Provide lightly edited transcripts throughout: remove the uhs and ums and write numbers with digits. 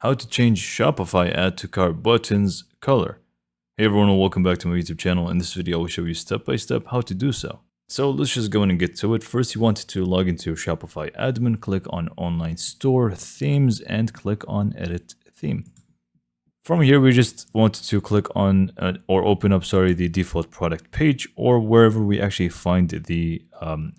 How to change Shopify add to cart buttons color. Hey everyone, and welcome back to my YouTube channel. In this video, I will show you step by step how to do so. So let's just go in and get to it. First, you want to log into your Shopify admin, click on Online Store, Themes, and click on Edit Theme. From here, we just want to click on or open up, the default product page or wherever we actually find the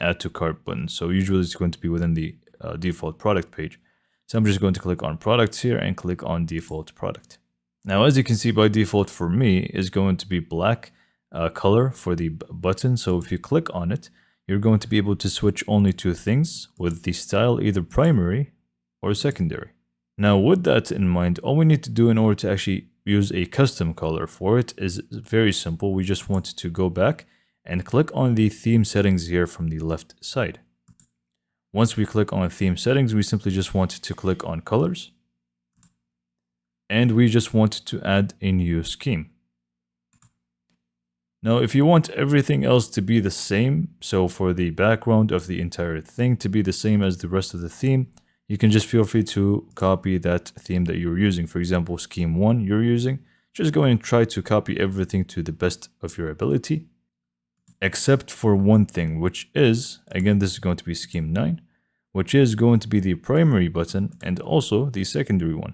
add to cart button. So usually it's going to be within the default product page. So I'm just going to click on products here and click on default product. Now, as you can see, by default for me is going to be black color for the button. So if you click on it, you're going to be able to switch only two things with the style, either primary or secondary. Now, with that in mind, all we need to do in order to actually use a custom color for it is very simple. We just want to go back and click on the theme settings here from the left side. Once we click on theme settings, we simply just want to click on colors. And we just want to add a new scheme. Now, if you want everything else to be the same, so for the background of the entire thing to be the same as the rest of the theme, you can just feel free to copy that theme that you're using. For example, scheme 1 you're using, just go and try to copy everything to the best of your ability, except for one thing, which is, again, this is going to be scheme 9, which is going to be the primary button and also the secondary one.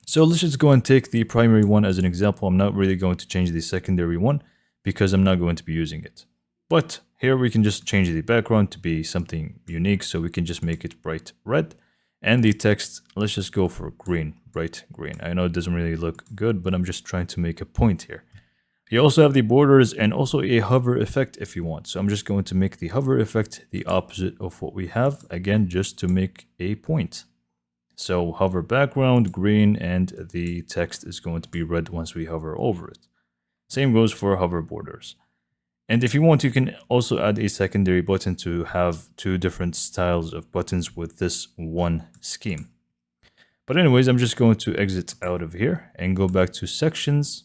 So let's just go and take the primary one as an example. I'm not really going to change the secondary one because I'm not going to be using it. But here we can just change the background to be something unique. So we can just make it bright red. And the text, let's just go for green, bright green. I know it doesn't really look good, but I'm just trying to make a point here. You also have the borders and also a hover effect if you want. So I'm just going to make the hover effect the opposite of what we have. Again, just to make a point. So hover background, green, and the text is going to be red once we hover over it. Same goes for hover borders. And if you want, you can also add a secondary button to have two different styles of buttons with this one scheme. But anyways, I'm just going to exit out of here and go back to sections.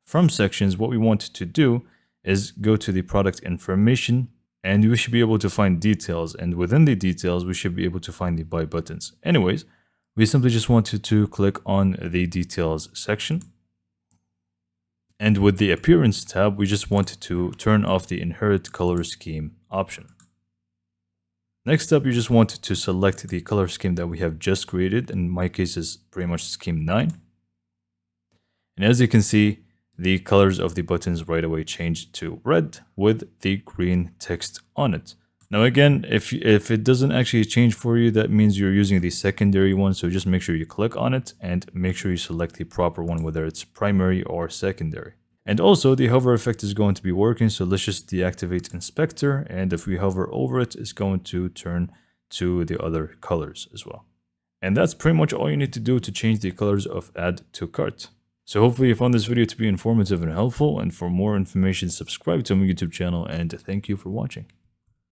From sections, what we want to do is go to the product information and we should be able to find details. And within the details, we should be able to find the buy buttons. Anyways, we simply just wanted to click on the details section. And with the appearance tab, we just wanted to turn off the inherit color scheme option. Next up, you just wanted to select the color scheme that we have just created. In my case, is pretty much scheme 9. And as you can see, the colors of the buttons right away changed to red with the green text on it. Now again, if it doesn't actually change for you, that means you're using the secondary one. So just make sure you click on it and make sure you select the proper one, whether it's primary or secondary. And also the hover effect is going to be working. So let's just deactivate inspector. And if we hover over it, it's going to turn to the other colors as well. And that's pretty much all you need to do to change the colors of add to cart. So hopefully you found this video to be informative and helpful. And for more information, subscribe to my YouTube channel. And thank you for watching.